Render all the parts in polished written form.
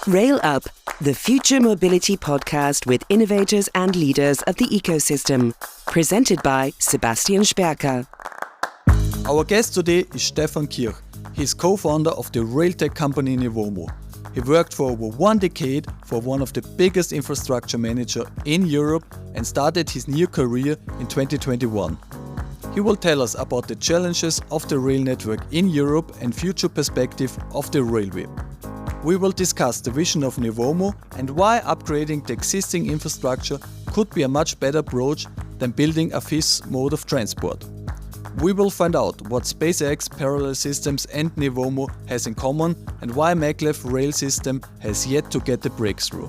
Rail Up, the future mobility podcast with innovators and leaders of the ecosystem. Presented by Sebastian Sperker. Our guest today is Stefan Kirch. He's co-founder of the rail tech company Nevomo. He worked for over 1 decade for one of the biggest infrastructure managers in Europe and started his new career in 2021. He will tell us about the challenges of the rail network in Europe and future perspective of the railway. We will discuss the vision of Nevomo and why upgrading the existing infrastructure could be a much better approach than building a fifth mode of transport. We will find out what SpaceX, Parallel Systems and Nevomo has in common and why maglev rail system has yet to get the breakthrough.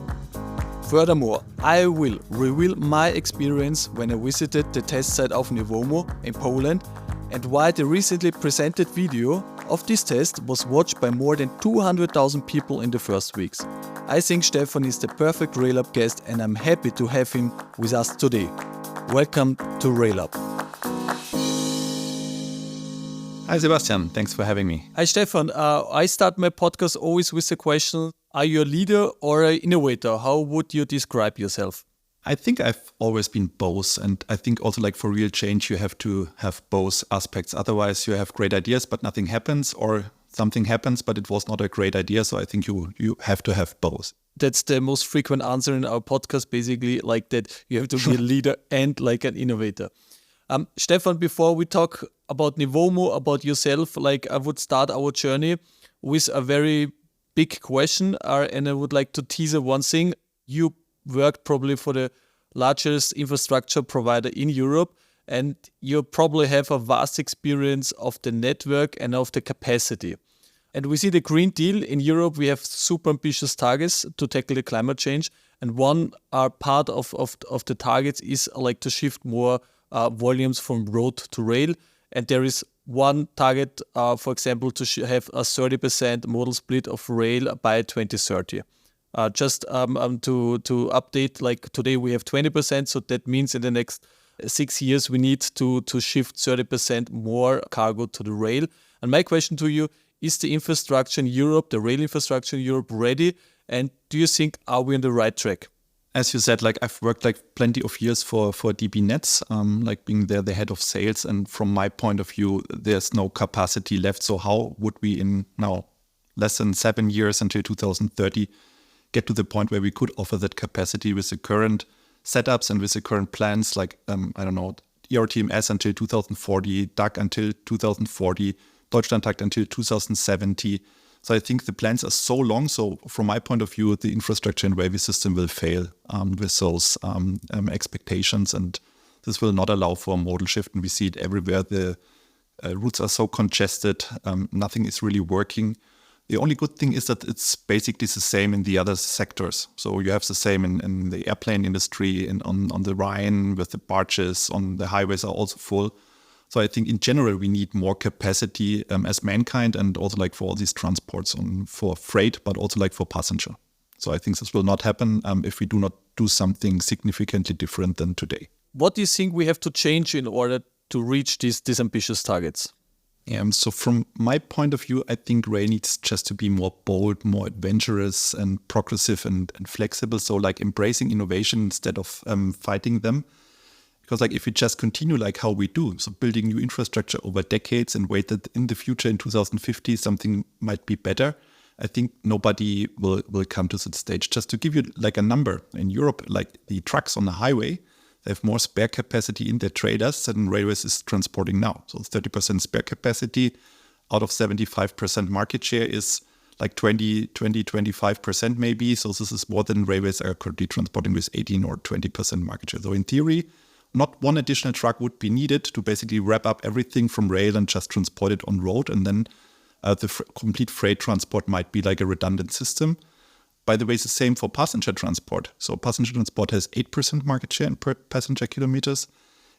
Furthermore, I will reveal my experience when I visited the test site of Nevomo in Poland and why the recently presented video of this test was watched by more than 200,000 people in the first weeks. I think Stefan is the perfect Rail Up guest and I'm happy to have him with us today. Welcome to Rail Up. Hi Sebastian, thanks for having me. Hi Stefan, I start my podcast always with the question, are you a leader or an innovator? How would you describe yourself? I think I've always been both, and I think also like for real change you have to have both aspects. Otherwise you have great ideas but nothing happens, or something happens but it was not a great idea. So I think you have to have both. That's the most frequent answer in our podcast, basically like that you have to be a leader and like an innovator. Stefan, before we talk about Nevomo, about yourself, I would start our journey with a very big question, and I would like to tease one thing. You worked probably for the largest infrastructure provider in Europe, and you probably have a vast experience of the network and of the capacity. And we see the Green Deal in Europe. We have super ambitious targets to tackle the climate change, and one part of the targets is to shift more volumes from road to rail. And there is one target, for example, to have a 30% modal split of rail by 2030. Just to update, today we have 20%, so that means in the next 6 years we need to shift 30% more cargo to the rail. And my question to you, is the infrastructure in Europe, the rail infrastructure in Europe ready? And do you think, are we on the right track? As you said, I've worked plenty of years for DB Netz, being there the head of sales. And from my point of view, there's no capacity left. So how would we in now less than 7 years until 2030 get to the point where we could offer that capacity with the current setups and with the current plans, ERTMS until 2040, DAC until 2040, Deutschlandtakt until 2070. So I think the plans are so long. So from my point of view, the infrastructure and railway system will fail with those expectations. And this will not allow for a modal shift. And we see it everywhere. The routes are so congested. Nothing is really working. The only good thing is that it's basically the same in the other sectors. So you have the same in the airplane industry, on the Rhine with the barges, on the highways are also full. So I think in general, we need more capacity as mankind and also for all these transports for freight, but also for passenger. So I think this will not happen if we do not do something significantly different than today. What do you think we have to change in order to reach these ambitious targets? So from my point of view, I think rail needs just to be more bold, more adventurous and progressive and flexible. So embracing innovation instead of fighting them. Because if we just continue how we do, so building new infrastructure over decades and wait that in the future in 2050 something might be better, I think nobody will come to that stage. Just to give you a number, in Europe, the trucks on the highway, they have more spare capacity in their trailers than railways is transporting now. So 30% spare capacity out of 75% market share is 25% maybe. So this is more than railways are currently transporting with 18 or 20% market share. So in theory, not one additional truck would be needed to basically wrap up everything from rail and just transport it on road. And then the complete freight transport might be a redundant system. By the way, it's the same for passenger transport. So passenger transport has 8% market share in per passenger kilometers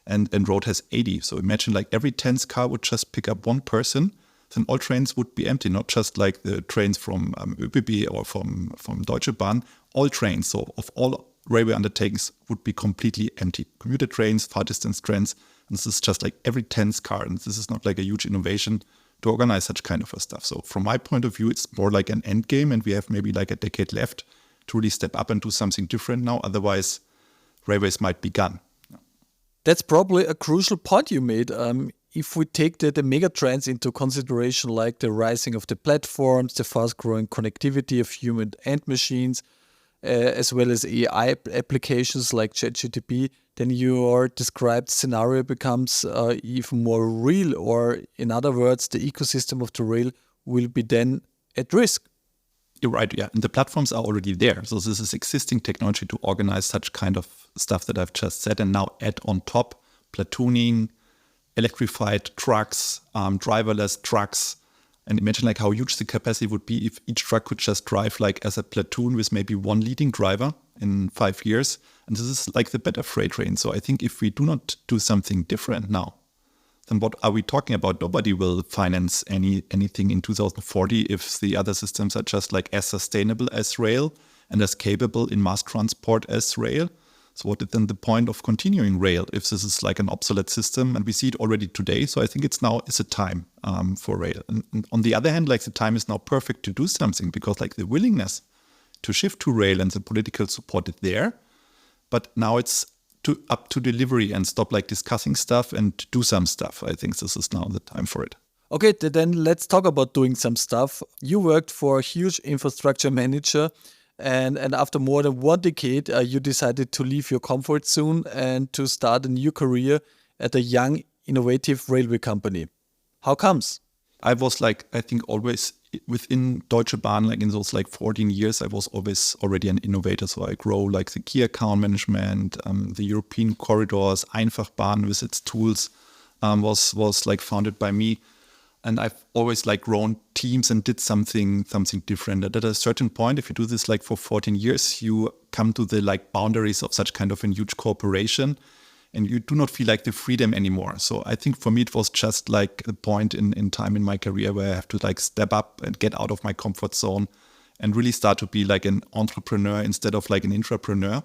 and road has 80. So imagine every 10th car would just pick up one person, then all trains would be empty, not just the trains from ÖBB or from Deutsche Bahn, all trains. So of all railway undertakings would be completely empty. Commuter trains, far distance trains, and this is just every 10th car. And this is not a huge innovation organize such kind of a stuff. So from my point of view, it's more like an end game, and we have maybe like a decade left to really step up and do something different now. Otherwise, railways might be gone. That's probably a crucial point you made. If we take the mega trends into consideration, like the rising of the platforms, the fast-growing connectivity of human and machines, as well as AI applications like ChatGPT, then your described scenario becomes even more real, or in other words, the ecosystem of the rail will be then at risk. You're right, yeah. And the platforms are already there. So this is existing technology to organize such kind of stuff that I've just said, and now add on top platooning, electrified trucks, driverless trucks. And imagine like how huge the capacity would be if each truck could just drive like as a platoon with maybe one leading driver in 5 years. And this is like the better freight train. So I think if we do not do something different now, then what are we talking about? Nobody will finance anything in 2040 if the other systems are just like as sustainable as rail and as capable in mass transport as rail. So what is then the point of continuing rail if this is like an obsolete system? And we see it already today. So I think it's a time for rail. And on the other hand, like the time is now perfect to do something, because like the willingness to shift to rail and the political support is there. But now it's up to delivery and stop like discussing stuff and do some stuff. I think this is now the time for it. Okay, then let's talk about doing some stuff. You worked for a huge infrastructure manager, and after more than 1 decade, you decided to leave your comfort zone and to start a new career at a young, innovative railway company. How comes? I was like, I think always within Deutsche Bahn, like in those like 14 years, I was always already an innovator. So I grow like the key account management, the European corridors, Einfachbahn with its tools was like founded by me. And I've always like grown teams and did something different. And at a certain point, if you do this like for 14 years, you come to the like boundaries of such kind of a huge corporation, and you do not feel like the freedom anymore. So I think for me, it was just like a point in time in my career where I have to like step up and get out of my comfort zone and really start to be like an entrepreneur instead of like an intrapreneur.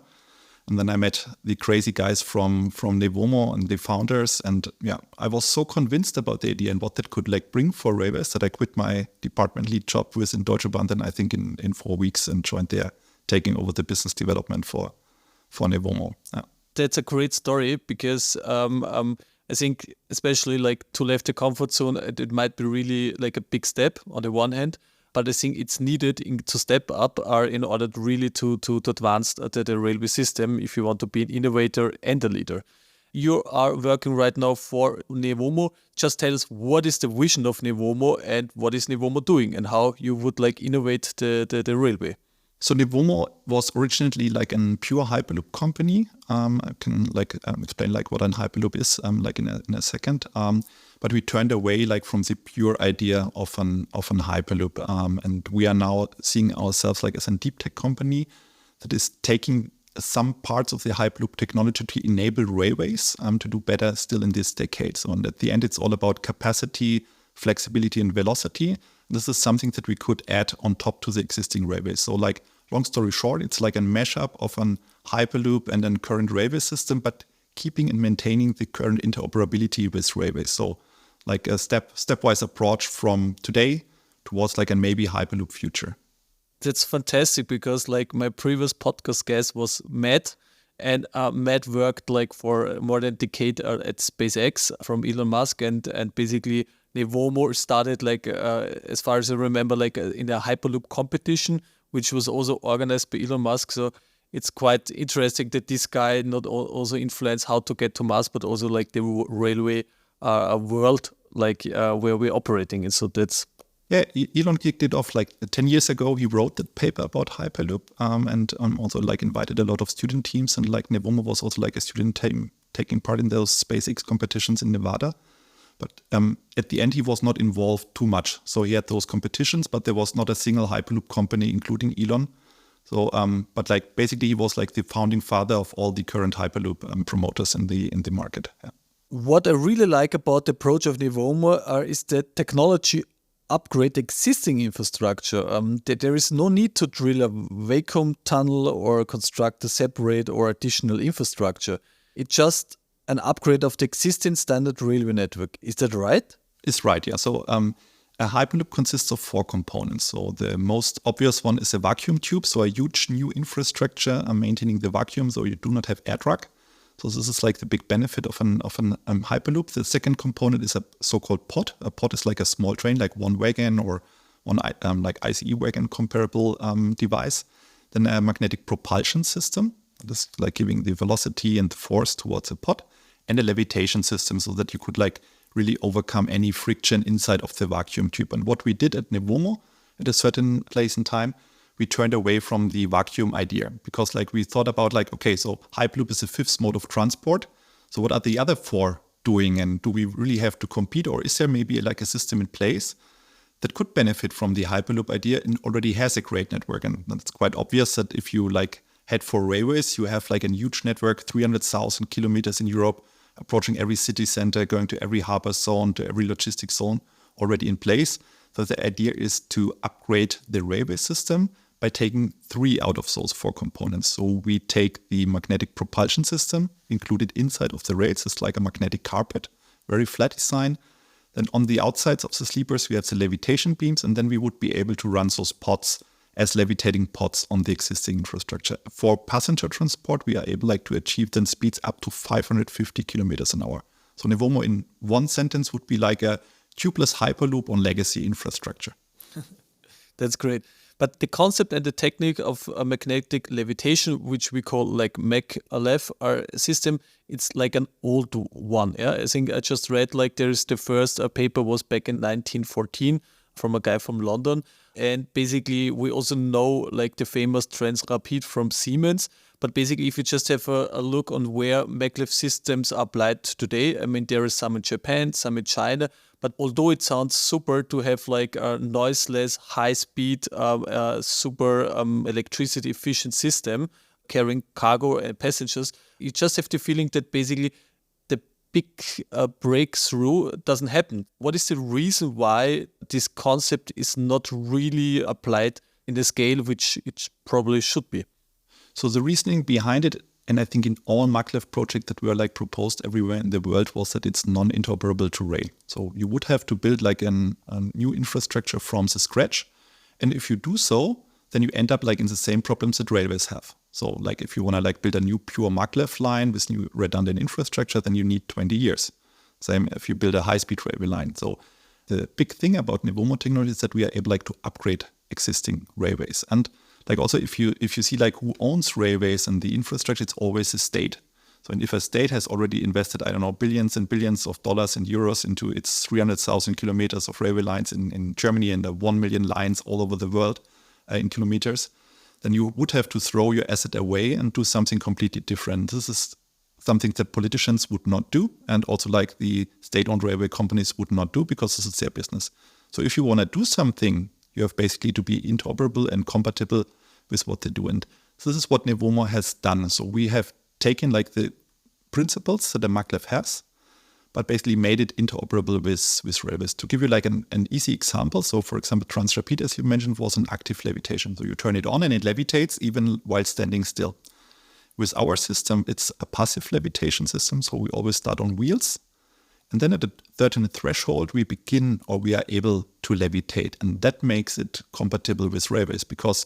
And then I met the crazy guys from Nevomo and the founders. And yeah, I was so convinced about the idea and what that could like bring for railways that I quit my department lead job within Deutsche Bahn, then I think in 4 weeks, and joined there, taking over the business development for Nevomo. Yeah. That's a great story, because I think especially like to leave the comfort zone, it might be really like a big step on the one hand, but I think it's needed to step up in order to really to advance the railway system if you want to be an innovator and a leader. You are working right now for Nevomo. Just tell us, what is the vision of Nevomo and what is Nevomo doing and how you would like innovate the railway? So Nevomo was originally like a pure Hyperloop company. I can like explain like what a Hyperloop is like in a second. But we turned away like from the pure idea of an Hyperloop, and we are now seeing ourselves like as a deep tech company that is taking some parts of the Hyperloop technology to enable railways to do better still in this decade. So at the end, it's all about capacity, flexibility, and velocity. This is something that we could add on top to the existing railways. So like, long story short, it's like a mashup of an Hyperloop and a current railway system, but keeping and maintaining the current interoperability with railways. So like a stepwise approach from today towards like a maybe Hyperloop future. That's fantastic, because like my previous podcast guest was Matt, and Matt worked like for more than a decade at SpaceX from Elon Musk, and basically Nevomo started like as far as I remember like in a Hyperloop competition, which was also organized by Elon Musk. So it's quite interesting that this guy not also influenced how to get to Mars, but also like the railway world like where we're operating in. So that's... Yeah, Elon kicked it off like 10 years ago. He wrote that paper about Hyperloop and also like invited a lot of student teams, and like Nevomo was also like a student team taking part in those SpaceX competitions in Nevada. But at the end, he was not involved too much. So he had those competitions, but there was not a single Hyperloop company, including Elon. So, but like basically, he was like the founding father of all the current Hyperloop promoters in the market. Yeah. What I really like about the approach of Nevomo is that technology upgrade existing infrastructure. That there is no need to drill a vacuum tunnel or construct a separate or additional infrastructure. It's just an upgrade of the existing standard railway network. Is that right? It's right, yeah. So A Hyperloop consists of 4 components. So the most obvious one is a vacuum tube, so a huge new infrastructure maintaining the vacuum, so you do not have air drag. So this is like the big benefit of an Hyperloop. The second component is a so-called pod. A pod is like a small train, like one wagon or one like ICE wagon comparable device. Then a magnetic propulsion system, this like giving the velocity and force towards a pod, and a levitation system so that you could like really overcome any friction inside of the vacuum tube. And what we did at Nevomo at a certain place in time, we turned away from the vacuum idea because like we thought about like, okay, so Hyperloop is the 5th mode of transport. So what are the other 4 doing? And do we really have to compete, or is there maybe like a system in place that could benefit from the Hyperloop idea and already has a great network? And it's quite obvious that if you like head for railways, you have like a huge network, 300,000 kilometers in Europe, approaching every city center, going to every harbor zone, to every logistic zone already in place. So the idea is to upgrade the railway system by taking 3 out of those 4 components. So we take the magnetic propulsion system included inside of the rails. It's like a magnetic carpet, very flat design. Then on the outsides of the sleepers, we have the levitation beams, and then we would be able to run those pods as levitating pods on the existing infrastructure. For passenger transport, we are able like to achieve then speeds up to 550 kilometers an hour. So Nevomo in one sentence would be like a tubeless Hyperloop on legacy infrastructure. That's great. But the concept and the technique of a magnetic levitation, which we call like MagLev, our system, it's like an old one. Yeah, I think I just read like there's the first paper was back in 1914 from a guy from London. And basically we also know like the famous Transrapid from Siemens. But basically if you just have a look on where maglev systems are applied today, I mean, there is some in Japan, some in China. But although it sounds super to have like a noiseless, high-speed, super electricity efficient system carrying cargo and passengers, you just have the feeling that basically the big breakthrough doesn't happen. What is the reason why this concept is not really applied in the scale which it probably should be? So the reasoning behind it, and I think in all maglev projects that were like proposed everywhere in the world, was that it's non-interoperable to rail. So you would have to build like a new infrastructure from the scratch. And if you do so, then you end up like in the same problems that railways have. So like if you want to like build a new pure maglev line with new redundant infrastructure, then you need 20 years. Same if you build a high-speed railway line. So the big thing about Nevomo technology is that we are able like to upgrade existing railways. And like also if you see like who owns railways and the infrastructure, it's always the state. So and if a state has already invested, I don't know, billions and billions of dollars and euros into its 300,000 kilometers of railway lines in Germany and 1 million lines all over the world in kilometers, then you would have to throw your asset away and do something completely different. This is something that politicians would not do, and also like the state-owned railway companies would not do, because this is their business. So if you want to do something, you have basically to be interoperable and compatible with what they do. And this is what Nevomo has done. So we have taken like the principles that a maglev has, but basically made it interoperable with railways. To give you like an easy example, so for example, Transrapid, as you mentioned, was an active levitation. So you turn it on and it levitates even while standing still. With our system, it's a passive levitation system. So we always start on wheels. And then at a certain threshold, we begin or we are able to levitate. And that makes it compatible with railways, because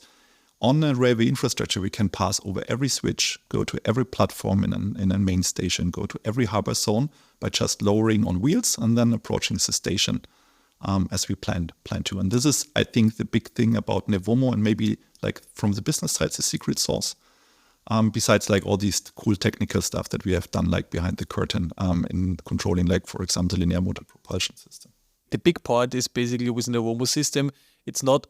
on a railway infrastructure, we can pass over every switch, go to every platform in a main station, go to every harbor zone by just lowering on wheels and then approaching the station as we plan to. And this is, I think, the big thing about Nevomo, and maybe like from the business side, the secret sauce. Besides like all these cool technical stuff that we have done like behind the curtain in controlling like, for example, linear motor propulsion system. The big part is basically with the Nevomo system, it's not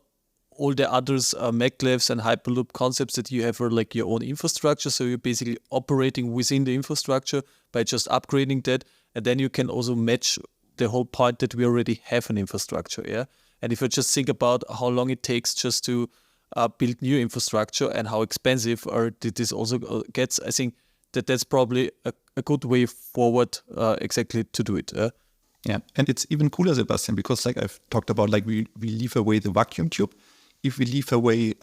all the others maglevs and Hyperloop concepts that you have for like your own infrastructure. So you're basically operating within the infrastructure by just upgrading that. And then you can also match the whole point that we already have an infrastructure. Yeah. And if you just think about how long it takes just to build new infrastructure and how expensive this also gets, I think that's probably a good way forward exactly to do it. Yeah, and it's even cooler, Sebastian, because like I've talked about, like we leave away the vacuum tube. If we leave away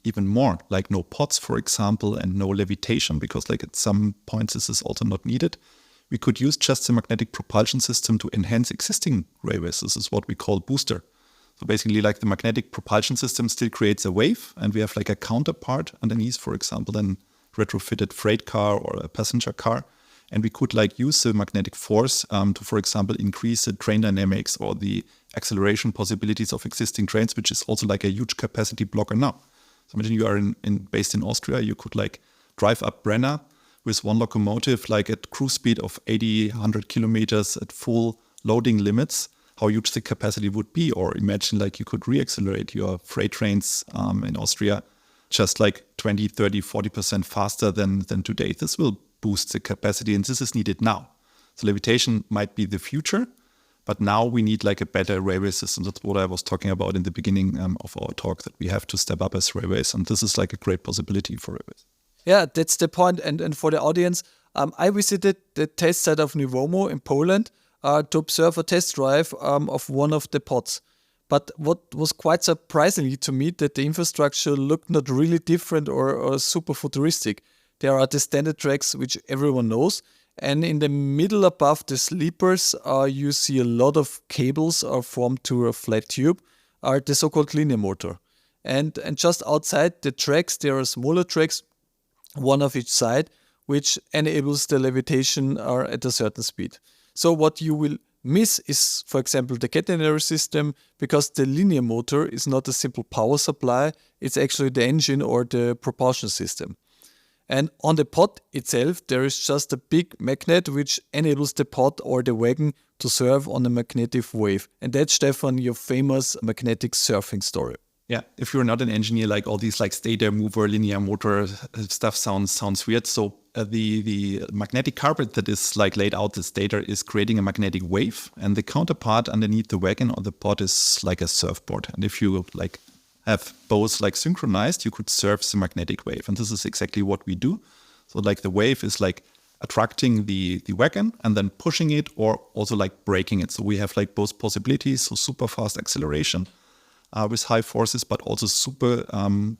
even more, like no pods, for example, and no levitation, because like at some points this is also not needed, we could use just the magnetic propulsion system to enhance existing railways. This is what we call booster. So basically like the magnetic propulsion system still creates a wave, and we have like a counterpart underneath, for example, an retrofitted freight car or a passenger car. And we could like use the magnetic force to, for example, increase the train dynamics or the acceleration possibilities of existing trains, which is also like a huge capacity blocker now. So imagine you are based in Austria, you could like drive up Brenner with one locomotive like at cruise speed of 80, 100 kilometers at full loading limits, how huge the capacity would be. Or imagine like you could re-accelerate your freight trains in Austria just like 20, 30, 40% faster than today. This will boost the capacity, and this is needed now. So levitation might be the future, but now we need like a better railway system. That's what I was talking about in the beginning of our talk, that we have to step up as railways, and this is like a great possibility for railways. Yeah, that's the point. And for the audience, I visited the test site of Nevomo in Poland to observe a test drive of one of the pods. But what was quite surprisingly to me, that the infrastructure looked not really different or super futuristic. There are the standard tracks which everyone knows. And in the middle above the sleepers, you see a lot of cables are formed to a flat tube, are the so-called linear motor. And just outside the tracks, there are smaller tracks, one of each side, which enables the levitation at a certain speed. So what you will miss is, for example, the catenary system, because the linear motor is not a simple power supply, it's actually the engine or the propulsion system. And on the pod itself, there is just a big magnet which enables the pod or the wagon to surf on a magnetic wave. And that's, Stefan, your famous magnetic surfing story. Yeah, if you're not an engineer, like all these like stator, mover, linear motor stuff sounds weird. So the magnetic carpet that is like laid out the stator is creating a magnetic wave, and the counterpart underneath the wagon or the pod is like a surfboard. And if you like have both like synchronized, you could surf the magnetic wave. And this is exactly what we do. So like the wave is like attracting the wagon and then pushing it, or also like braking it. So we have like both possibilities. So super fast acceleration with high forces, but also super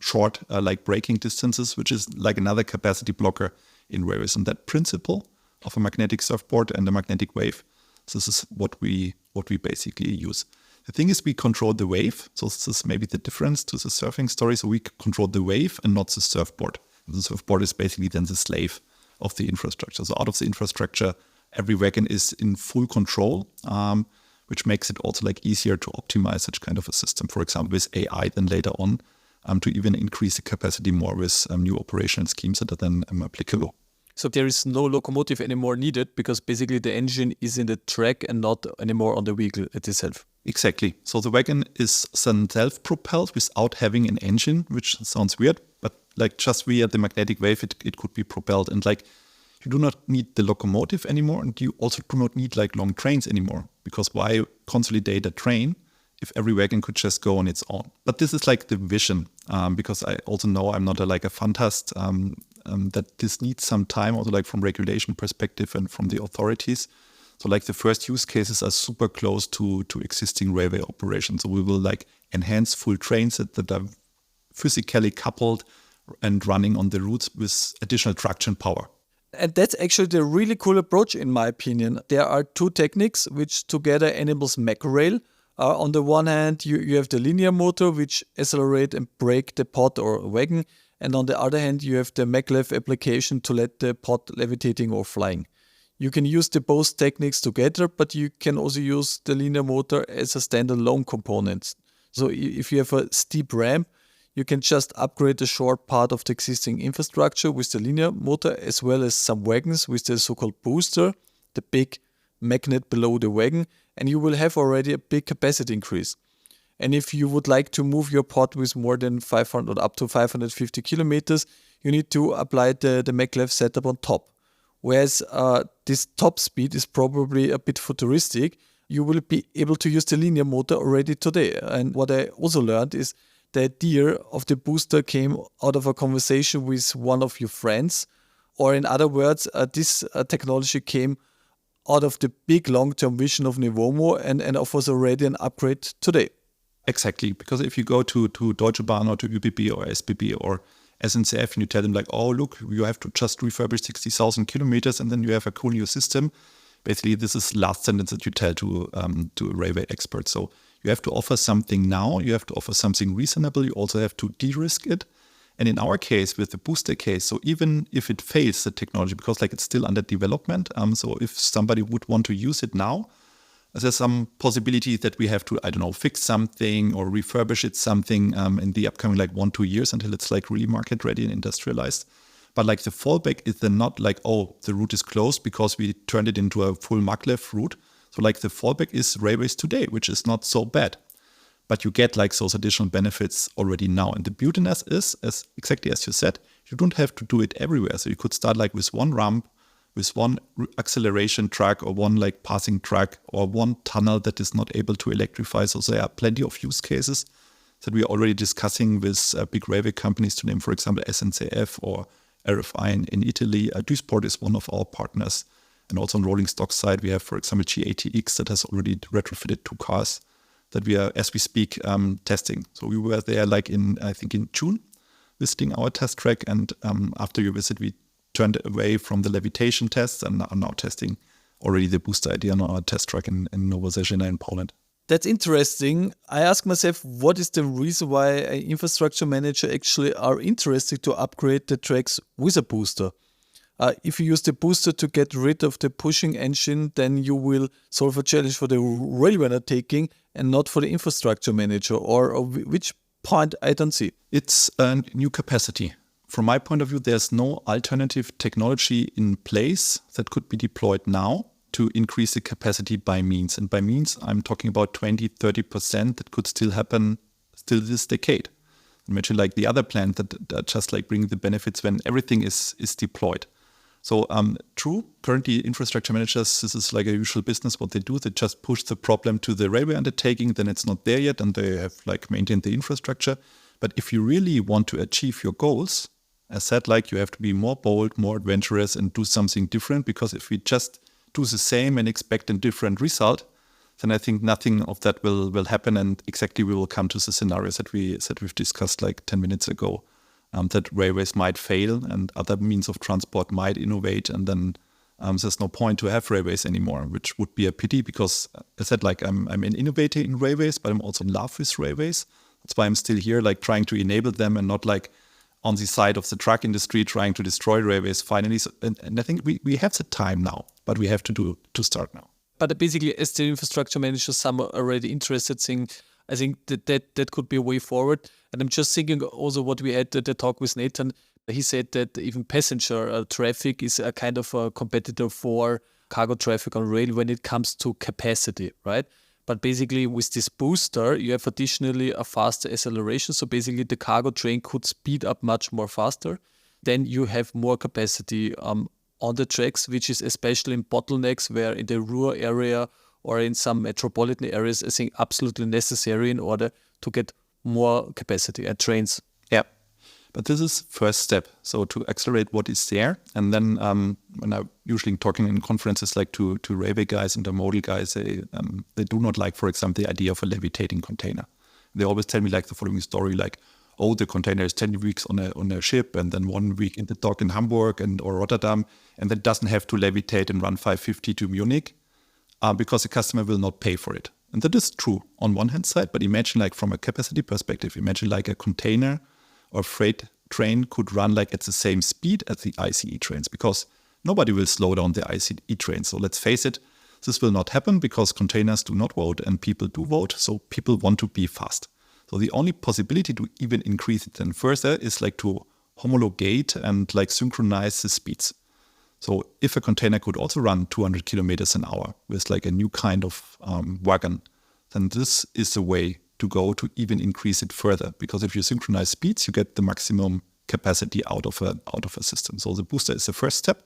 short like braking distances, which is like another capacity blocker in railways. And that principle of a magnetic surfboard and a magnetic wave, this is what we basically use. The thing is, we control the wave. So this is maybe the difference to the surfing story. So we control the wave and not the surfboard. The surfboard is basically then the slave of the infrastructure. So out of the infrastructure, every wagon is in full control, which makes it also like easier to optimize such kind of a system. For example, with AI, then later on, to even increase the capacity more with new operational schemes that are then applicable. So there is no locomotive anymore needed, because basically the engine is in the track and not anymore on the vehicle itself. Exactly. So the wagon is then self-propelled without having an engine, which sounds weird, but like just via the magnetic wave, it could be propelled. And like you do not need the locomotive anymore, and you also do not need like long trains anymore, because why consolidate a train if every wagon could just go on its own? But this is like the vision, because I also know I'm not a fantast, that this needs some time, also like from regulation perspective and from the authorities. So like the first use cases are super close to existing railway operations. So we will like enhance full trains that are physically coupled and running on the routes with additional traction power. And that's actually the really cool approach, in my opinion. There are two techniques which together enables MagRail. On the one hand, you have the linear motor, which accelerate and brake the pod or wagon. And on the other hand, you have the maglev application to let the pod levitating or flying. You can use the both techniques together, but you can also use the linear motor as a standalone component. So if you have a steep ramp, you can just upgrade a short part of the existing infrastructure with the linear motor, as well as some wagons with the so-called booster, the big magnet below the wagon, and you will have already a big capacity increase. And if you would like to move your pod with more than 500 up to 550 kilometers, you need to apply the maglev setup on top. Whereas this top speed is probably a bit futuristic, you will be able to use the linear motor already today. And what I also learned is the idea of the booster came out of a conversation with one of your friends. Or in other words, this technology came out of the big long-term vision of Nevomo and offers already an upgrade today. Exactly, because if you go to Deutsche Bahn or to ÖBB or SBB or SNCF and you tell them like, oh, look, you have to just refurbish 60,000 kilometers and then you have a cool new system. Basically, this is last sentence that you tell to a railway expert. So You have to offer something now. You have to offer something reasonable. You also have to de-risk it. And in our case, with the booster case, so even if it fails, the technology, because like it's still under development, so if somebody would want to use it now, there's some possibility that we have to, I don't know, fix something or refurbish it something in the upcoming like 1-2 years until it's like really market ready and industrialized. But like the fallback is then not like, oh, the route is closed because we turned it into a full maglev route. So like the fallback is railways today, which is not so bad. But you get like those additional benefits already now. And the beautiness is, as exactly as you said, you don't have to do it everywhere. So you could start like with one ramp, with one acceleration track or one like passing track or one tunnel that is not able to electrify. So there are plenty of use cases that we are already discussing with big railway companies, to name, for example, SNCF or RFI in Italy. Duisport is one of our partners. And also on rolling stock side, we have, for example, GATX that has already retrofitted 2 cars that we are, as we speak, testing. So we were there like I think in June, visiting our test track. And after your visit, we turned away from the levitation tests and are now testing already the booster idea on our test track in Nowa Zęczyna in Poland. That's interesting. I ask myself, what is the reason why an infrastructure manager actually are interested to upgrade the tracks with a booster? If you use the booster to get rid of the pushing engine, then you will solve a challenge for the railway undertaking and not for the infrastructure manager. Or which point I don't see. It's a new capacity. From my point of view, there's no alternative technology in place that could be deployed now to increase the capacity by means. And by means, I'm talking about 20-30% that could still happen still this decade. Imagine like the other plant that just like bring the benefits when everything is deployed. So true, currently infrastructure managers, this is like a usual business, what they do. They just push the problem to the railway undertaking, then it's not there yet, and they have like maintained the infrastructure. But if you really want to achieve your goals, as said, like you have to be more bold, more adventurous and do something different, because if we just do the same and expect a different result, then I think nothing of that will happen. And exactly we will come to the scenarios that we've discussed like 10 minutes ago. That railways might fail and other means of transport might innovate, and then there's no point to have railways anymore, which would be a pity because, as I said, like I'm an innovator in railways, but I'm also in love with railways. That's why I'm still here, like trying to enable them and not like on the side of the truck industry trying to destroy railways finally. So, and I think we have the time now, but we have to start now. But basically, as the infrastructure manager, some are already interested in. I think that could be a way forward. And I'm just thinking also what we had at the talk with Nathan. He said that even passenger traffic is a kind of a competitor for cargo traffic on rail when it comes to capacity, right? But basically with this booster, you have additionally a faster acceleration. So basically the cargo train could speed up much more faster. Then you have more capacity on the tracks, which is especially in bottlenecks where in the rural area or in some metropolitan areas, I think absolutely necessary in order to get more capacity at trains. Yeah, but this is first step. So to accelerate what is there. And then when I'm usually talking in conferences like to railway guys, intermodal guys, they do not like, for example, the idea of a levitating container. They always tell me like the following story, like, oh, the container is 10 weeks on a ship and then 1 week in the dock in Hamburg or Rotterdam, and then doesn't have to levitate and run 550 to Munich. Because the customer will not pay for it. And that is true on one hand side, but imagine like from a capacity perspective, imagine like a container or freight train could run like at the same speed as the ICE trains, because nobody will slow down the ICE trains. So let's face it, this will not happen because containers do not vote and people do vote. So people want to be fast. So the only possibility to even increase it then further is like to homologate and like synchronize the speeds. So if a container could also run 200 kilometers an hour with like a new kind of wagon, then this is the way to go to even increase it further. Because if you synchronize speeds, you get the maximum capacity out of a system. So the booster is the first step.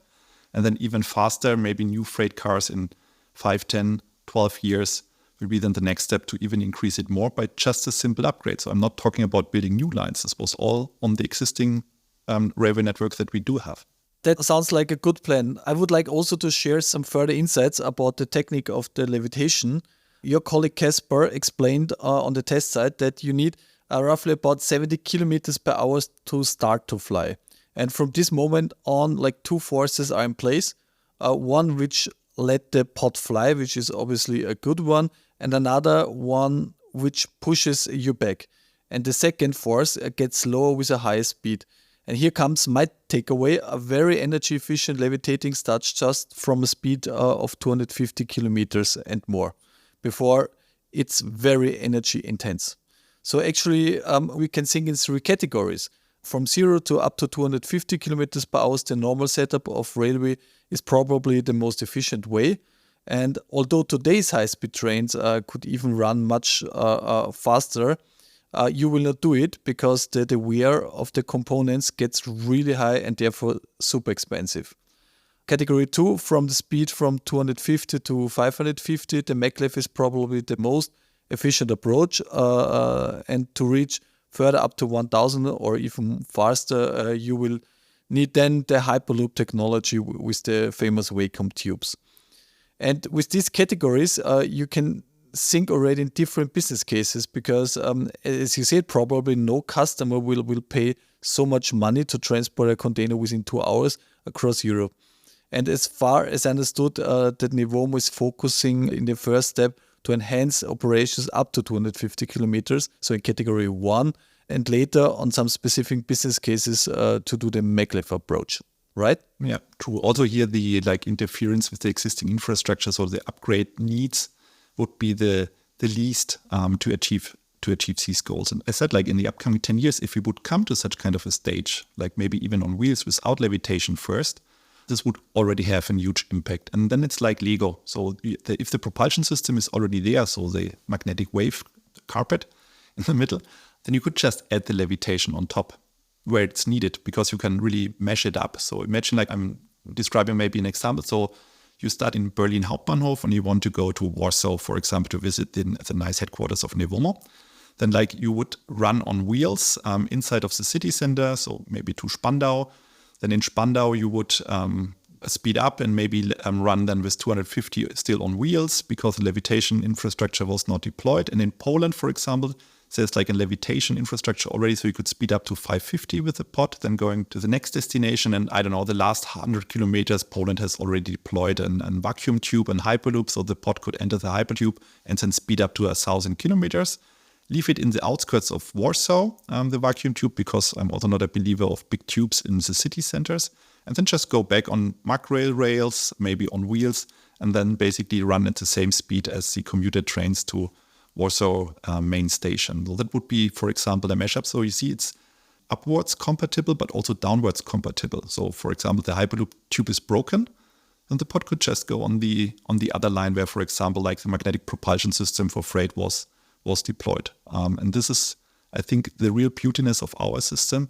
And then even faster, maybe new freight cars in 5, 10, 12 years will be then the next step to even increase it more by just a simple upgrade. So I'm not talking about building new lines. This was all on the existing railway network that we do have. That sounds like a good plan. I would like also to share some further insights about the technique of the levitation. Your colleague Casper explained on the test site that you need roughly about 70 kilometers per hour to start to fly. And from this moment on, like 2 forces are in place. One which let the pod fly, which is obviously a good one, and another one which pushes you back. And the second force gets slower with a higher speed. And here comes my takeaway. A very energy efficient levitating starts just from a speed of 250 kilometers and more. Before it's very energy intense. So actually we can think in three categories. From 0 to up to 250 kilometers per hour, the normal setup of railway is probably the most efficient way. And although today's high-speed trains could even run much faster, you will not do it because the wear of the components gets really high and therefore super expensive. Category 2, from the speed from 250 to 550, the maglev is probably the most efficient approach. And to reach further up to 1000 or even faster, you will need then the Hyperloop technology with the famous vacuum tubes. And with these categories, you can think already in different business cases because, as you said, probably no customer will pay so much money to transport a container within 2 hours across Europe. And as far as I understood, that Nevomo is focusing in the first step to enhance operations up to 250 kilometers, so in category 1, and later on some specific business cases to do the maglev approach. Right? Yeah, true. Also here, the interference with the existing infrastructure, so the upgrade needs would be the least to achieve these goals. And I said, in the upcoming 10 years, if we would come to such kind of a stage, maybe even on wheels without levitation first, this would already have a huge impact. And then it's like Lego. So if the propulsion system is already there, so the magnetic wave carpet in the middle, then you could just add the levitation on top where it's needed because you can really mesh it up. So imagine I'm describing maybe an example. So you start in Berlin Hauptbahnhof and you want to go to Warsaw, for example, to visit the nice headquarters of Nevomo. Then you would run on wheels inside of the city center, so maybe to Spandau. Then in Spandau you would speed up and maybe run then with 250 still on wheels because the levitation infrastructure was not deployed. And in Poland, for example, there's a levitation infrastructure already, so you could speed up to 550 with the pod, then going to the next destination. And I don't know, the last 100 kilometers, Poland has already deployed a vacuum tube and Hyperloop, so the pod could enter the Hyperloop and then speed up to 1,000 kilometers. Leave it in the outskirts of Warsaw, the vacuum tube, because I'm also not a believer of big tubes in the city centers. And then just go back on MagRail rails, maybe on wheels, and then basically run at the same speed as the commuter trains to Warsaw main station. So that would be, for example, a mashup. So you see it's upwards compatible, but also downwards compatible. So for example, the Hyperloop tube is broken, and the pod could just go on the other line where, for example, the magnetic propulsion system for freight was deployed. And this is, I think, the real beautiness of our system,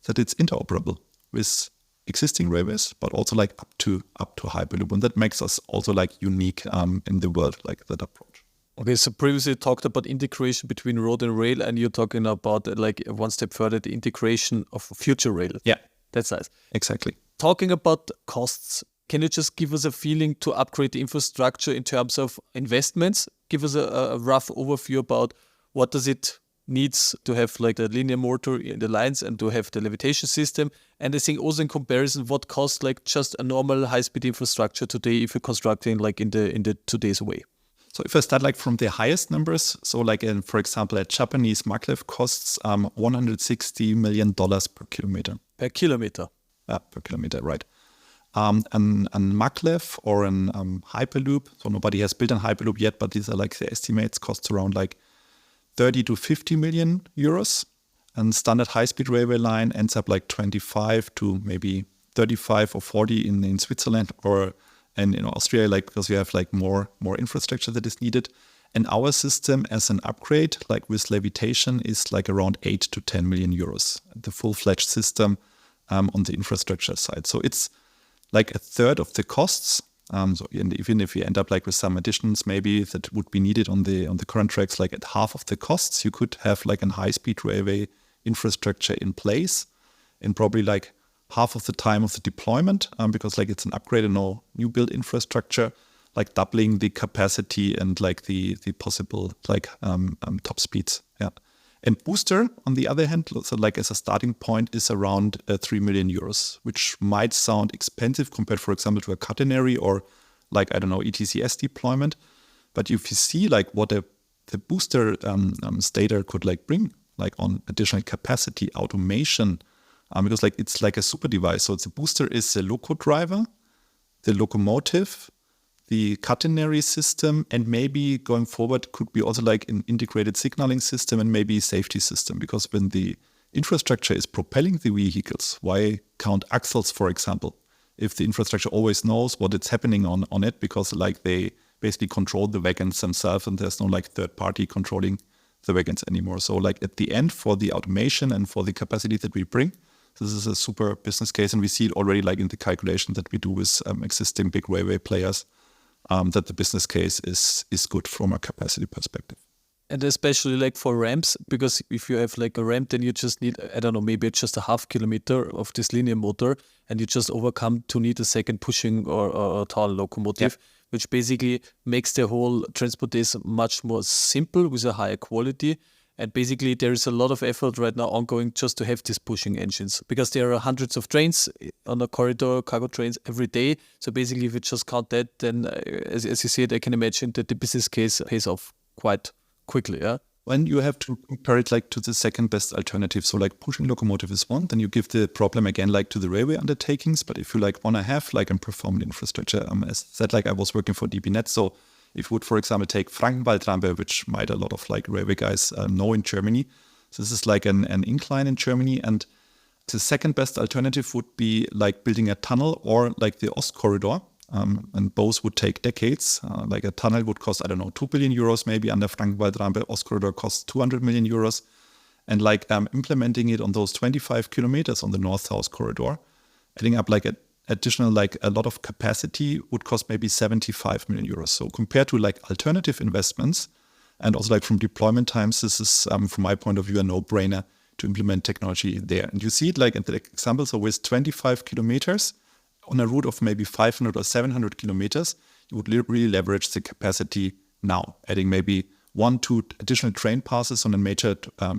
that it's interoperable with existing railways, but also up to Hyperloop. And that makes us also unique in the world, that approach. Okay, so previously you talked about integration between road and rail, and you're talking about one step further, the integration of future rail. Yeah. That's nice. Exactly. Talking about costs, can you just give us a feeling to upgrade the infrastructure in terms of investments? Give us a rough overview about what does it needs to have the linear motor in the lines and to have the levitation system. And I think also in comparison, what costs just a normal high-speed infrastructure today if you're constructing in the today's way. So if I start from the highest numbers, so for example, a Japanese maglev costs $160 million per kilometer. Per kilometer? Per kilometer, right. And maglev or an Hyperloop, so nobody has built a Hyperloop yet, but these are the estimates, costs around 30 to 50 million euros. And standard high-speed railway line ends up 25 to maybe 35 or 40 in Switzerland and in Austria, because you have more infrastructure that is needed. And our system as an upgrade, with levitation, is around 8 to 10 million euros. The full-fledged system on the infrastructure side. So it's a third of the costs. So even if you end up with some additions, maybe that would be needed on the current tracks, at half of the costs, you could have a high-speed railway infrastructure in place in probably half of the time of the deployment, because it's an upgrade and no new build infrastructure, doubling the capacity and the possible top speeds. Yeah. And booster, on the other hand, so as a starting point, is around 3 million euros, which might sound expensive compared, for example, to a catenary or ETCS deployment. But if you see what a the booster stator could like bring like on additional capacity, automation, because like it's like a super device. So the booster is the loco driver, the locomotive, the catenary system, and maybe going forward could be also like an integrated signaling system and maybe safety system. Because when the infrastructure is propelling the vehicles, why count axles, for example, if the infrastructure always knows what is happening on it, because like they basically control the wagons themselves and there's no like third party controlling the wagons anymore. So like at the end, for the automation and for the capacity that we bring, this is a super business case, and we see it already like in the calculation that we do with existing big railway players, that the business case is good from a capacity perspective. And especially like for ramps, because if you have like a ramp, then you just need, I don't know, maybe just a half kilometer of this linear motor, and you just overcome to need a second pushing or tall locomotive, which basically makes the whole transportation much more simple with a higher quality. And basically there is a lot of effort right now ongoing just to have these pushing engines, because there are hundreds of trains on the corridor, cargo trains every day. So basically if you just count that, then as you said, I can imagine that the business case pays off quite quickly, yeah? When you have to compare it like to the second best alternative, so like pushing locomotive is one, then you give the problem again like to the railway undertakings. But if you like want to have like a performant infrastructure, as I said, like I was working for DB Netz, so if you would, for example, take Frankenwaldrampe, which might a lot of like railway guys know in Germany. So this is like an incline in Germany, and the second best alternative would be like building a tunnel or like the Ost corridor. And both would take decades. Like a tunnel would cost, I don't know, 2 billion euros maybe under Frankenwaldrampe. Ost corridor costs 200 million euros. And like implementing it on those 25 kilometers on the north-south corridor, adding up like additional, like a lot of capacity would cost maybe 75 million euros. So compared to like alternative investments and also like from deployment times, this is from my point of view, a no-brainer to implement technology there. And you see it like in the example, so with 25 kilometers, on a route of maybe 500 or 700 kilometers, you would really leverage the capacity now, adding maybe 1-2 additional train passes on a major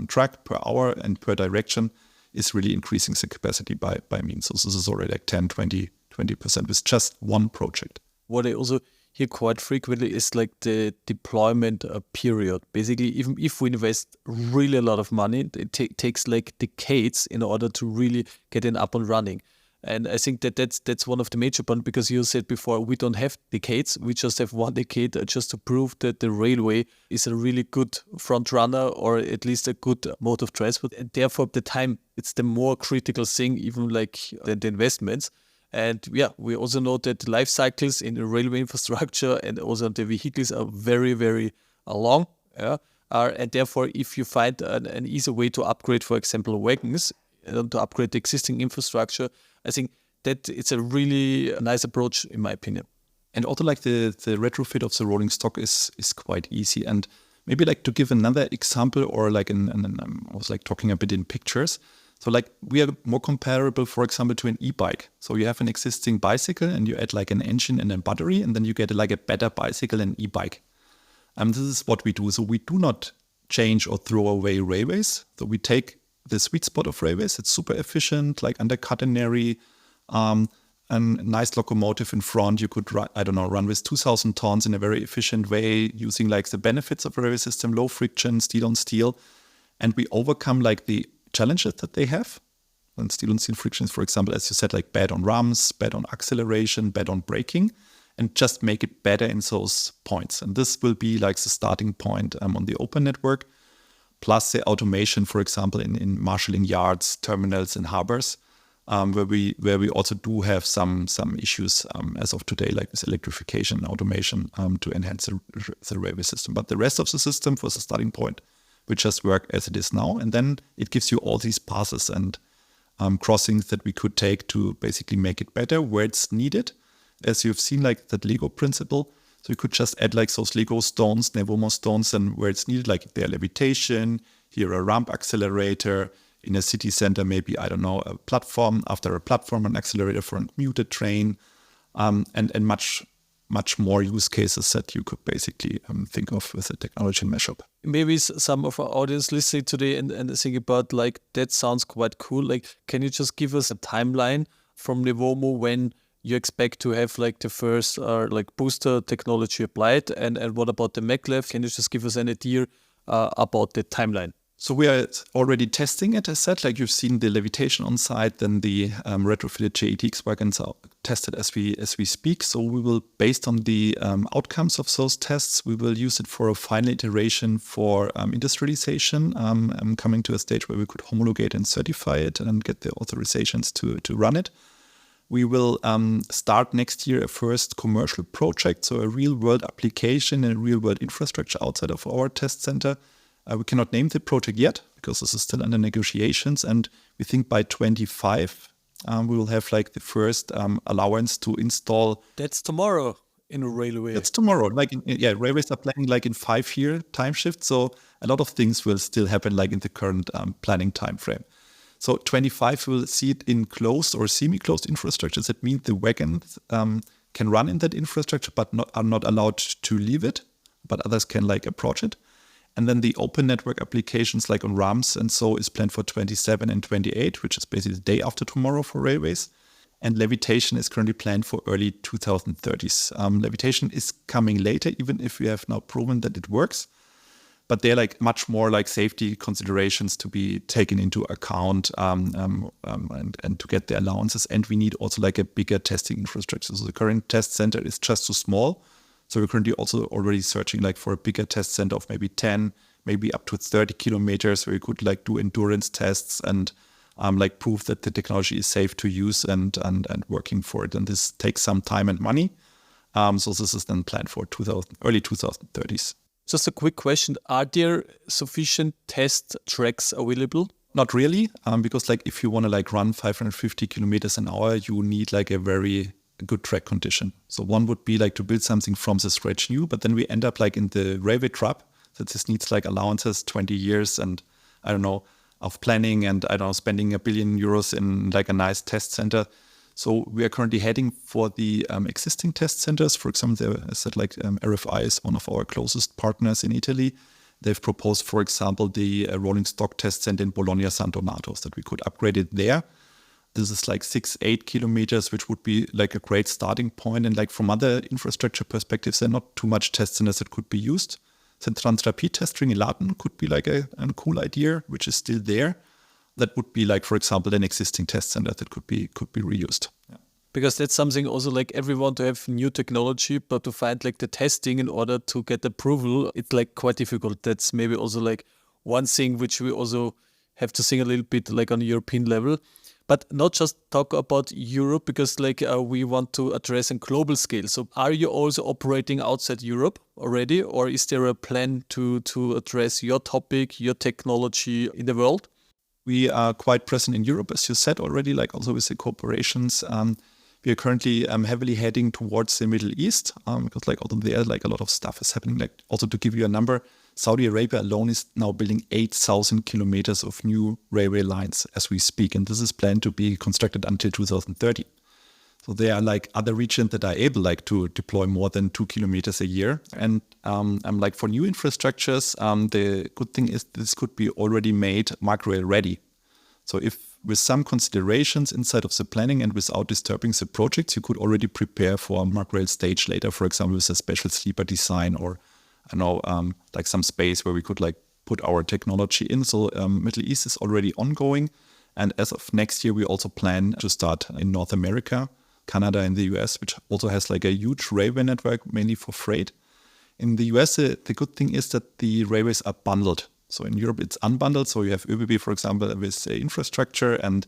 track per hour and per direction is really increasing the capacity by means. So this is already like 10, 20% with just one project. What I also hear quite frequently is like the deployment period. Basically, even if we invest really a lot of money, it takes like decades in order to really get it up and running. And I think that's one of the major points, because you said before, we don't have decades. We just have 1 decade just to prove that the railway is a really good front runner, or at least a good mode of transport. And therefore, the time, it's the more critical thing, even like the investments. And yeah, we also know that life cycles in the railway infrastructure and also the vehicles are very, very long. Yeah? And therefore, if you find an easy way to upgrade, for example, wagons, to upgrade the existing infrastructure, I think that it's a really nice approach, in my opinion. And also like the retrofit of the rolling stock is quite easy. And maybe like to give another example, or like I was like talking a bit in pictures. So like we are more comparable, for example, to an e-bike. So you have an existing bicycle and you add like an engine and a battery, and then you get like a better bicycle and e-bike. This is what we do. So we do not change or throw away railways. So we take the sweet spot of railways. It's super efficient, like under catenary, a nice locomotive in front. You could run with 2,000 tons in a very efficient way, using like the benefits of a railway system, low friction, steel on steel. And we overcome like the challenges that they have. And steel on steel frictions, for example, as you said, like bad on rams, bad on acceleration, bad on braking, and just make it better in those points. And this will be like the starting point on the open network. Plus the automation, for example, in marshalling yards, terminals, and harbors, where we also do have some issues as of today, like with electrification and automation to enhance the railway system. But the rest of the system, for the starting point, will just work as it is now, and then it gives you all these passes and crossings that we could take to basically make it better where it's needed, as you've seen, like that Lego principle. So you could just add like those Lego stones, Nevomo stones, and where it's needed, like there levitation, here a ramp accelerator, in a city center, maybe, I don't know, a platform, after a platform, an accelerator for a commuter train, and much more use cases that you could basically think of with a technology mashup. Maybe some of our audience listening today and think about like, that sounds quite cool. Like, can you just give us a timeline from Nevomo when you expect to have like the first like booster technology applied? And what about the maglev? Can you just give us an idea about the timeline? So we are already testing it, as said, like you've seen the levitation on site, then the retrofitted JETX wagons are tested as we speak. So we will, based on the outcomes of those tests, we will use it for a final iteration for industrialization, coming to a stage where we could homologate and certify it and get the authorizations to run it. We will start next year a first commercial project, so a real-world application and a real-world infrastructure outside of our test center. We cannot name the project yet because this is still under negotiations, and we think by 25 we will have like the first allowance to install. That's tomorrow in a railway. That's tomorrow. Railways are planning like in 5-year time shift, so a lot of things will still happen like in the current planning time frame. So 25 will see it in closed or semi-closed infrastructures. That means the wagons can run in that infrastructure, but are not allowed to leave it, but others can like approach it. And then the open network applications like on RAMs and so is planned for 27 and 28, which is basically the day after tomorrow for railways. And levitation is currently planned for early 2030s. Levitation is coming later, even if we have now proven that it works. But they're like much more like safety considerations to be taken into account and to get the allowances. And we need also like a bigger testing infrastructure. So the current test center is just too small. So we're currently also already searching like for a bigger test center of maybe 10, maybe up to 30 kilometers where we could like do endurance tests and like prove that the technology is safe to use and working for it. And this takes some time and money. So this is then planned for early 2030s. Just a quick question. Are there sufficient test tracks available? Not really, because like if you want to like run 550 kilometers an hour, you need like a very good track condition. So one would be like to build something from the scratch new, but then we end up like in the railway trap that this needs like allowances, 20 years and I don't know, of planning and I don't know, spending €1 billion in like a nice test center. So we are currently heading for the existing test centers. For example, I said like RFI is one of our closest partners in Italy. They've proposed, for example, the rolling stock test center in Bologna San Donato, so that we could upgrade it there. This is like 6-8 kilometers, which would be like a great starting point. And like from other infrastructure perspectives, there are not too much test centers that could be used. So Transrapid testing in Latin could be like a cool idea, which is still there. That would be like, for example, an existing test center that could be reused. Yeah. Because that's something also like everyone to have new technology, but to find like the testing in order to get approval, it's like quite difficult. That's maybe also like one thing which we also have to think a little bit like on a European level. But not just talk about Europe, because like we want to address a global scale. So are you also operating outside Europe already? Or is there a plan to address your topic, your technology in the world? We are quite present in Europe, as you said already, like also with the corporations. We are currently heavily heading towards the Middle East because like although there like a lot of stuff is happening. Like also to give you a number, Saudi Arabia alone is now building 8,000 kilometers of new railway lines as we speak. And this is planned to be constructed until 2030. So there are like other regions that are able like to deploy more than 2 kilometers a year. And like for new infrastructures, the good thing is this could be already made MagRail ready. So if with some considerations inside of the planning and without disturbing the projects, you could already prepare for a MagRail stage later, for example, with a special sleeper design or I know like some space where we could like put our technology in. So Middle East is already ongoing. And as of next year, we also plan to start in North America, Canada and the US, which also has like a huge railway network, mainly for freight. In the US, the good thing is that the railways are bundled. So in Europe, it's unbundled. So you have ÖBB, for example, with infrastructure and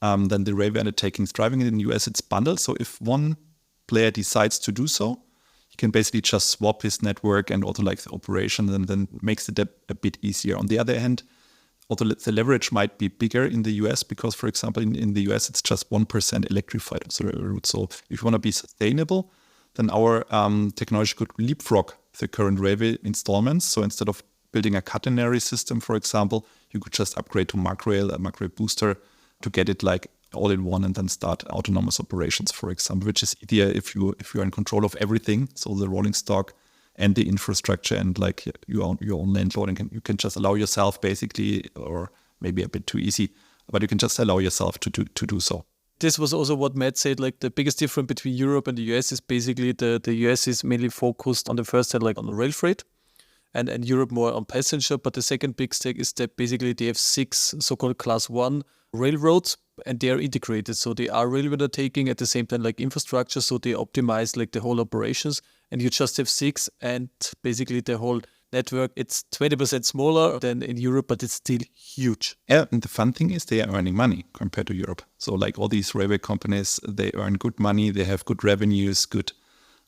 then the railway undertakings driving it. In the US, it's bundled. So if one player decides to do so, he can basically just swap his network and also like the operation and then makes it a bit easier. On the other hand, although the leverage might be bigger in the US because, for example, in the US, it's just 1% electrified of the railway route. So if you want to be sustainable, then our technology could leapfrog the current railway installments. So instead of building a catenary system, for example, you could just upgrade to MagRail, a MagRail booster, to get it like all in one and then start autonomous operations, for example, which is easier if you're in control of everything. So the rolling stock and the infrastructure and like your own landlord, and you can just allow yourself basically, or maybe a bit too easy, but you can just allow yourself to do so. This was also what Matt said, like the biggest difference between Europe and the US is basically the US is mainly focused on the first hand, like on rail freight, and Europe more on passenger. But the second big stake is that basically they have 6 so-called class 1 railroads, and they are integrated. So they are railway undertaking at the same time like infrastructure. So they optimize like the whole operations, and you just have 6, and basically the whole network, it's 20% smaller than in Europe, but it's still huge. Yeah, and the fun thing is they are earning money compared to Europe. So like all these railway companies, they earn good money, they have good revenues, good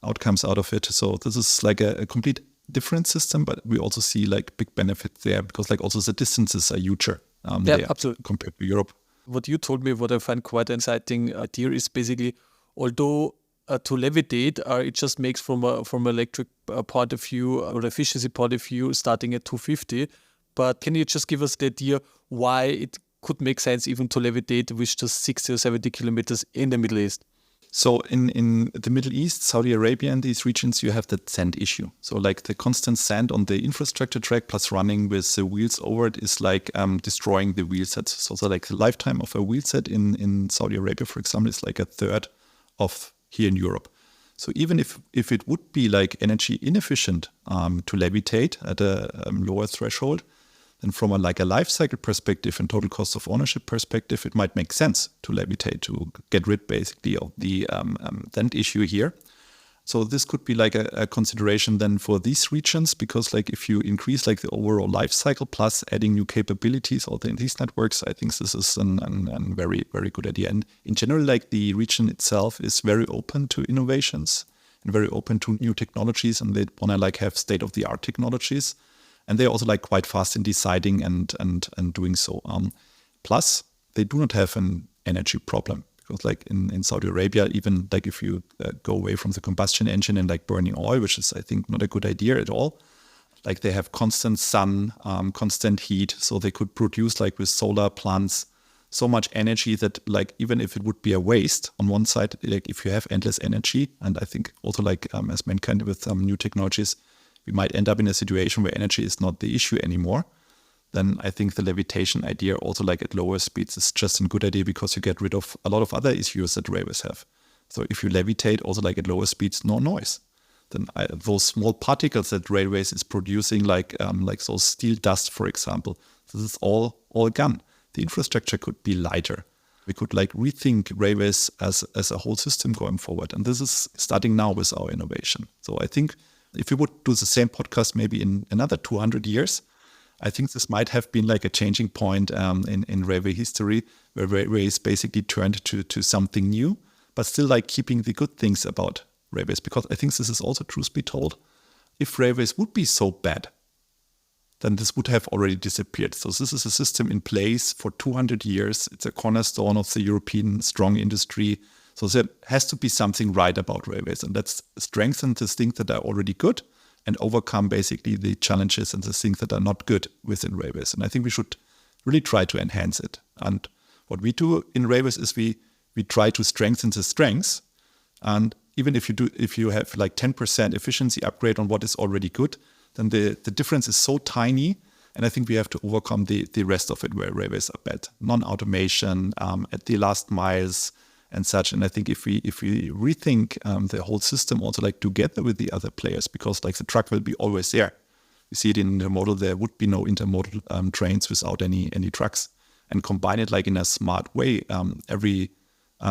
outcomes out of it. So this is like a complete different system, but we also see like big benefits there because like also the distances are huger absolutely, compared to Europe. What you told me, what I find quite an exciting idea is basically, although to levitate, it just makes from electric point of view or efficiency point of view starting at 250. But can you just give us the idea why it could make sense even to levitate with just 60 or 70 kilometers in the Middle East? So in the Middle East, Saudi Arabia and these regions, you have the sand issue. So like the constant sand on the infrastructure track plus running with the wheels over it is like destroying the wheel set. So like the lifetime of a wheel set in Saudi Arabia, for example, is like a third of here in Europe. So even if it would be like energy inefficient to levitate at a lower threshold, then from a life cycle perspective and total cost of ownership perspective, it might make sense to levitate, to get rid basically of the sand issue here. So this could be like a consideration then for these regions, because like if you increase like the overall life cycle plus adding new capabilities also in these networks, I think this is a very, very good idea. And in general, like the region itself is very open to innovations and very open to new technologies, and they want to like have state-of-the-art technologies. And they're also like quite fast in deciding and doing so. Plus, they do not have an energy problem. Because like in Saudi Arabia, even like if you go away from the combustion engine and like burning oil, which is I think not a good idea at all, like they have constant sun, constant heat. So they could produce like with solar plants so much energy that like even if it would be a waste on one side, like if you have endless energy, and I think also like as mankind with new technologies, we might end up in a situation where energy is not the issue anymore. Then I think the levitation idea also like at lower speeds is just a good idea because you get rid of a lot of other issues that railways have. So if you levitate also like at lower speeds, no noise. Then those small particles that railways is producing like those steel dust, for example, this is all gone. The infrastructure could be lighter. We could like rethink railways as a whole system going forward. And this is starting now with our innovation. So I think if we would do the same podcast maybe in another 200 years, I think this might have been like a changing point in railway history, where railways basically turned to something new, but still like keeping the good things about railways. Because I think this is also, truth be told, if railways would be so bad, then this would have already disappeared. So this is a system in place for 200 years. It's a cornerstone of the European strong industry. So there has to be something right about railways. And let's strengthen the things that are already good and overcome basically the challenges and the things that are not good within railways. And I think we should really try to enhance it. And what we do in railways is we try to strengthen the strengths. And even if you have like 10% efficiency upgrade on what is already good, then the difference is so tiny. And I think we have to overcome the rest of it where railways are bad. Non-automation, at the last miles, and such. And I think if we rethink the whole system also like together with the other players, because like the truck will be always there. You see it in intermodal, there would be no intermodal trains without any trucks. And combine it like in a smart way, every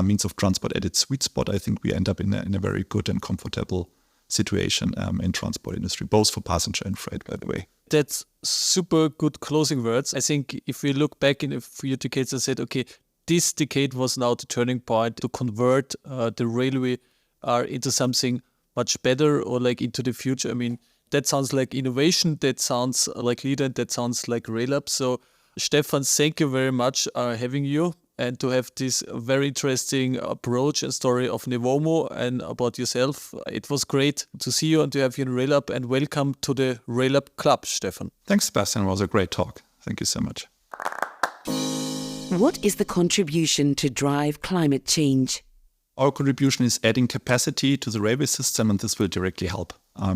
means of transport at its sweet spot, I think we end up in a very good and comfortable situation in transport industry, both for passenger and freight, by the way. That's super good closing words. I think if we look back in a few decades and said, okay, this decade was now the turning point to convert the railway into something much better or like into the future. I mean, that sounds like innovation, that sounds like leader, and that sounds like rail up. So Stefan, thank you very much having you and to have this very interesting approach and story of Nevomo and about yourself. It was great to see you and to have you in Rail Up, and welcome to the Rail Up Club, Stefan. Thanks, Sebastian. It was a great talk. Thank you so much. What is the contribution to drive climate change? Our contribution is adding capacity to the railway system, and this will directly help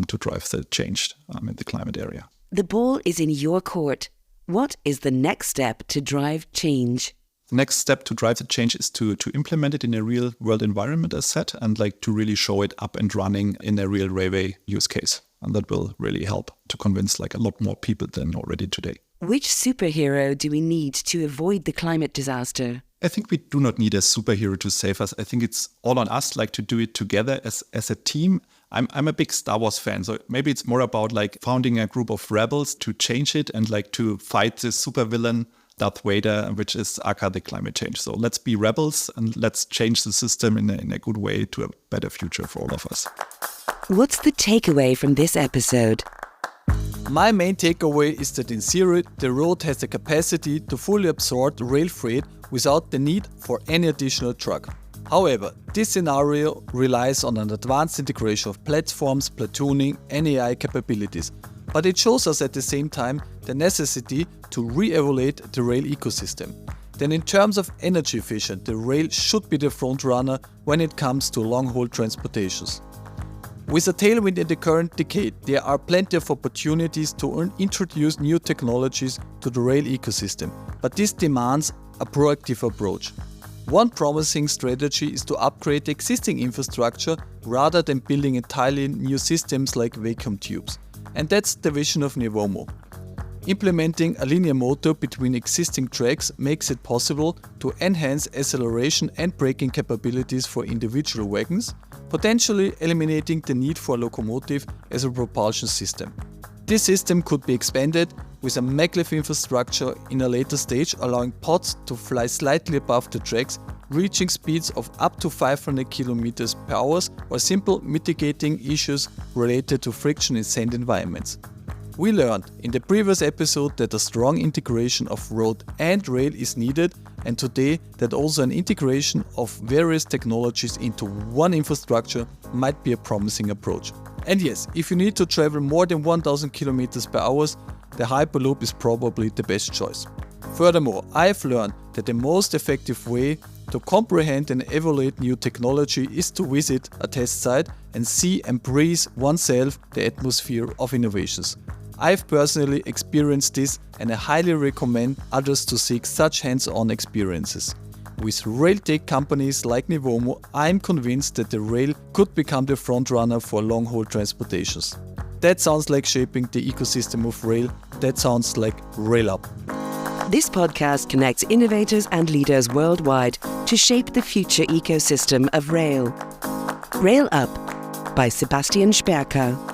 to drive the change in the climate area. The ball is in your court. What is the next step to drive change? next step to drive the change is to implement it in a real world environment as said, and like to really show it up and running in a real railway use case. And that will really help to convince like a lot more people than already today. Which superhero do we need to avoid the climate disaster? I think we do not need a superhero to save us. I think it's all on us, like to do it together as a team. I'm a big Star Wars fan, so maybe it's more about like founding a group of rebels to change it and like to fight the supervillain Darth Vader, which is aka the climate change. So let's be rebels and let's change the system in a good way to a better future for all of us. What's the takeaway from this episode? My main takeaway is that in theory, the road has the capacity to fully absorb rail freight without the need for any additional truck. However, this scenario relies on an advanced integration of platforms, platooning, and AI capabilities. But it shows us at the same time the necessity to re-evaluate the rail ecosystem. Then in terms of energy efficient, the rail should be the front runner when it comes to long-haul transportations. With a tailwind in the current decade, there are plenty of opportunities to introduce new technologies to the rail ecosystem, but this demands a proactive approach. One promising strategy is to upgrade existing infrastructure rather than building entirely new systems like vacuum tubes. And that's the vision of Nevomo. Implementing a linear motor between existing tracks makes it possible to enhance acceleration and braking capabilities for individual wagons, potentially eliminating the need for a locomotive as a propulsion system. This system could be expanded with a maglev infrastructure in a later stage, allowing pods to fly slightly above the tracks, reaching speeds of up to 500 km per hour, or simple mitigating issues related to friction in sand environments. We learned in the previous episode that a strong integration of road and rail is needed, and today that also an integration of various technologies into one infrastructure might be a promising approach. And yes, if you need to travel more than 1000 km per hour, the Hyperloop is probably the best choice. Furthermore, I've learned that the most effective way to comprehend and evaluate new technology is to visit a test site and see and breathe oneself the atmosphere of innovations. I've personally experienced this, and I highly recommend others to seek such hands-on experiences. With rail tech companies like Nevomo, I'm convinced that the rail could become the frontrunner for long-haul transportations. That sounds like shaping the ecosystem of rail. That sounds like Rail Up. This podcast connects innovators and leaders worldwide to shape the future ecosystem of rail. Rail Up by Stefan Kirch.